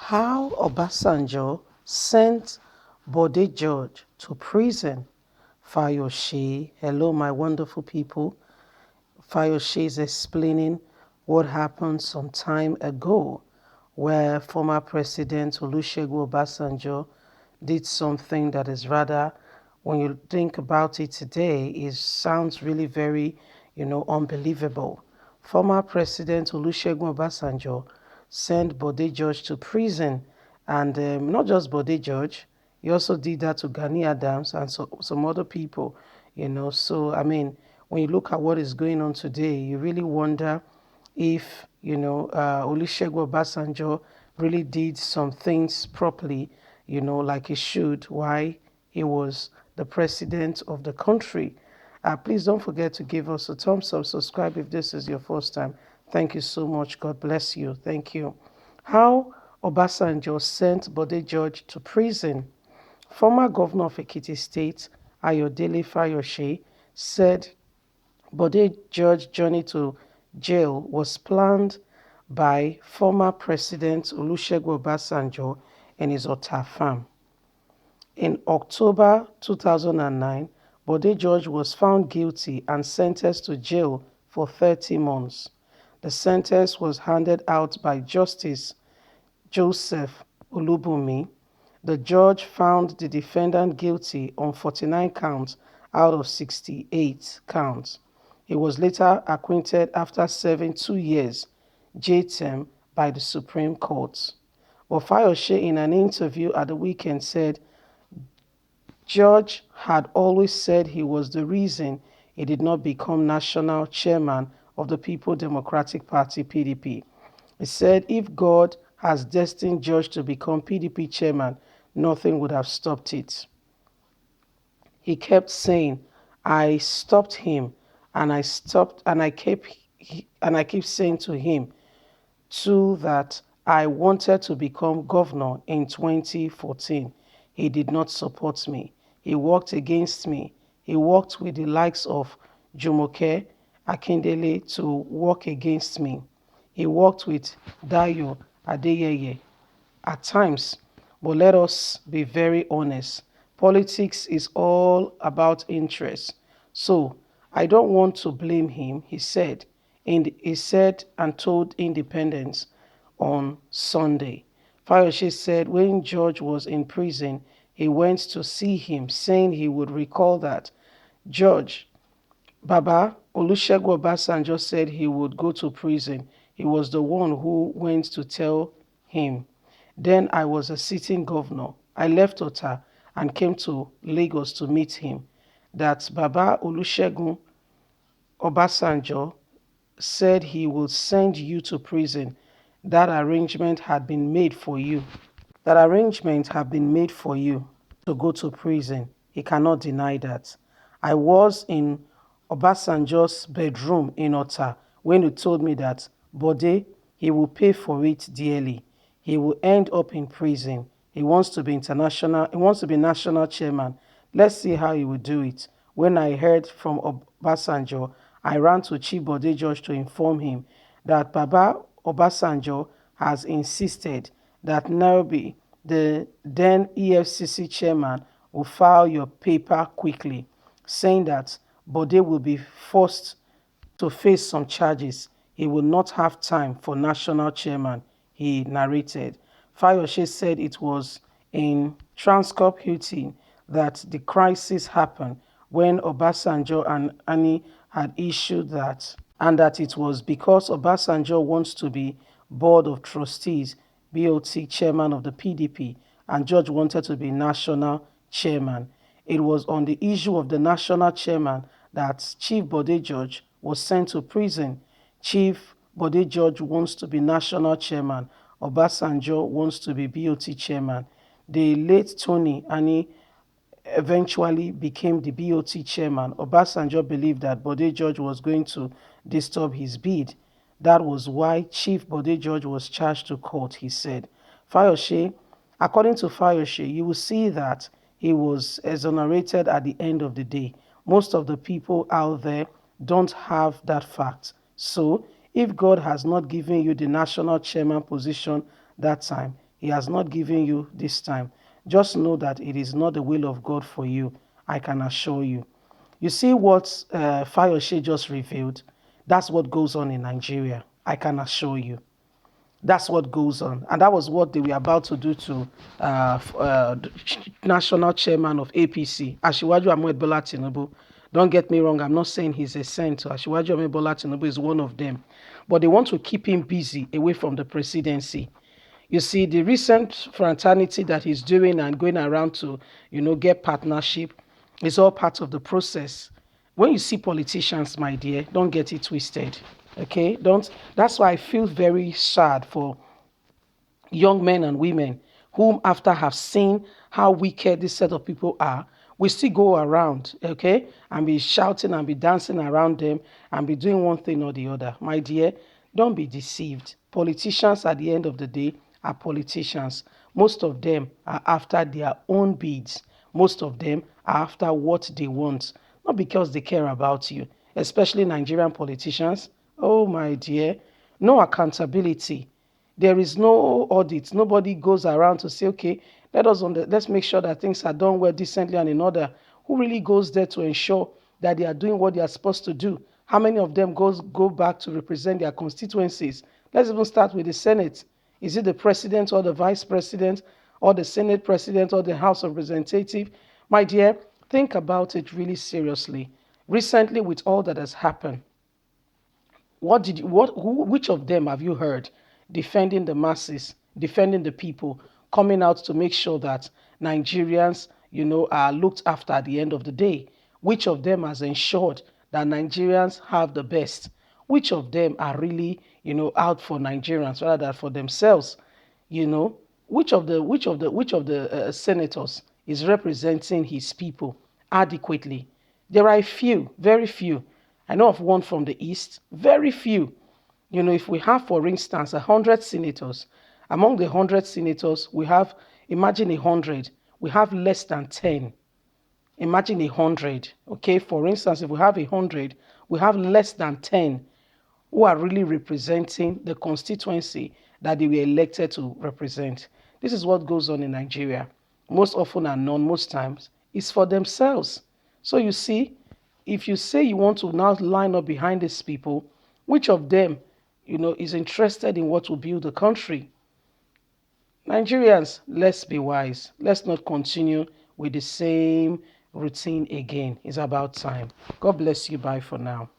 How Obasanjo sent Bode George to prison. Fayose, hello my wonderful people. Fayose is explaining what happened some time ago where former President Olusegun Obasanjo did something that is rather, when you think about it today, it sounds really very, unbelievable. Former President Olusegun Obasanjo sent Bode George to prison, and not just Bode George, he also did that to Gani Adams and some other people, So, I mean, when you look at what is going on today, you really wonder if, Olusegun Obasanjo really did some things properly, like he should, why he was the president of the country. Please don't forget to give us a thumbs up, subscribe if this is your first time. Thank you so much. God bless you. Thank you. How Obasanjo sent Bode George to prison. Former governor of Ekiti State, Ayodele Fayose, said Bode George's journey to jail was planned by former President Olusegun Obasanjo and his Ota farm. In October 2009, Bode George was found guilty and sentenced to jail for 30 months. The sentence was handed out by Justice Joseph Olubunmi. The judge found the defendant guilty on 49 counts out of 68 counts. He was later acquitted after serving 2 years jail term by the Supreme Court. But Fayose, in an interview at the weekend, said George had always said he was the reason he did not become national chairman of the People Democratic Party (PDP). He said if God has destined George to become PDP chairman, nothing would have stopped it. He kept saying, I stopped him, and I keep saying to him too that I wanted to become governor in 2014. He did not support me. He worked against me. He worked with the likes of Jumoke Akindele to work against me. He worked with Dayo Adeyeye at times. But let us be very honest. Politics is all about interest. So I don't want to blame him, he said. He said and told Independence on Sunday. Fayose said when George was in prison, he went to see him, saying he would recall that George, Baba Olusegun Obasanjo said he would go to prison. He was the one who went to tell him. Then I was a sitting governor. I left Ota and came to Lagos to meet him. That Baba Olusegun Obasanjo said he will send you to prison. That arrangement had been made for you. That arrangement had been made for you to go to prison. He cannot deny that. I was in Obasanjo's bedroom in Ota when he told me that Bode, he will pay for it dearly. He will end up in prison. He wants to be national chairman. Let's see how he will do it. When I heard from Obasanjo, I ran to Chief Bode George to inform him that Baba Obasanjo has insisted that Nairobi, the then EFCC chairman, will file your paper quickly, saying that Bode will be forced to face some charges. He will not have time for national chairman, he narrated. Fayose said it was in Transcorp Hilton that the crisis happened when Obasanjo and Ani had issued that, and that it was because Obasanjo wants to be board of trustees, BOT chairman of the PDP, and George wanted to be national chairman. It was on the issue of the national chairman that Chief Bode George was sent to prison. Chief Bode George wants to be national chairman. Obasanjo wants to be BOT chairman. The late Tony Ani eventually became the BOT chairman. Obasanjo believed that Bode George was going to disturb his bid. That was why Chief Bode George was charged to court, he said. Fayose, according to Fayose, you will see that he was exonerated at the end of the day. Most of the people out there don't have that fact. So, if God has not given you the national chairman position that time, He has not given you this time. Just know that it is not the will of God for you. I can assure you. You see what Fayose just revealed? That's what goes on in Nigeria. I can assure you. That's what goes on. And that was what they were about to do to the national chairman of APC, Asiwaju Ahmed Bola Tinubu. Don't get me wrong, I'm not saying he's a saint. Asiwaju Ahmed Bola Tinubu is one of them. But they want to keep him busy away from the presidency. You see, the recent fraternity that he's doing and going around to, get partnership is all part of the process. When you see politicians, my dear, don't get it twisted. Okay? Don't. That's why I feel very sad for young men and women whom, after have seen how wicked this set of people are, we still go around, okay, and be shouting and be dancing around them and be doing one thing or the other. My dear, don't be deceived. Politicians, at the end of the day, are politicians. Most of them are after their own bids. Most of them are after what they want, not because they care about you, especially Nigerian politicians. Oh, my dear, no accountability. There is no audit. Nobody goes around to say, okay, let's make sure that things are done well, decently, and in order. Who really goes there to ensure that they are doing what they are supposed to do? How many of them go back to represent their constituencies? Let's even start with the Senate. Is it the president or the vice president or the Senate president or the House of Representatives? My dear, think about it really seriously. Recently, with all that has happened, which of them have you heard defending the masses, defending the people, coming out to make sure that Nigerians, are looked after at the end of the day? Which of them has ensured that Nigerians have the best? Which of them are really, out for Nigerians rather than for themselves? You know, which of the senators is representing his people adequately? There are a few, very few. I know of one from the east, very few. If we have, for instance, 100 senators, among the 100 senators, we have, imagine 100, we have less than 10. Imagine 100, okay? For instance, if we have 100, we have less than 10 who are really representing the constituency that they were elected to represent. This is what goes on in Nigeria. Most often and none, most times, it's for themselves. So you see, if you say you want to now line up behind these people, which of them, is interested in what will build the country? Nigerians, let's be wise. Let's not continue with the same routine again. It's about time. God bless you. Bye for now.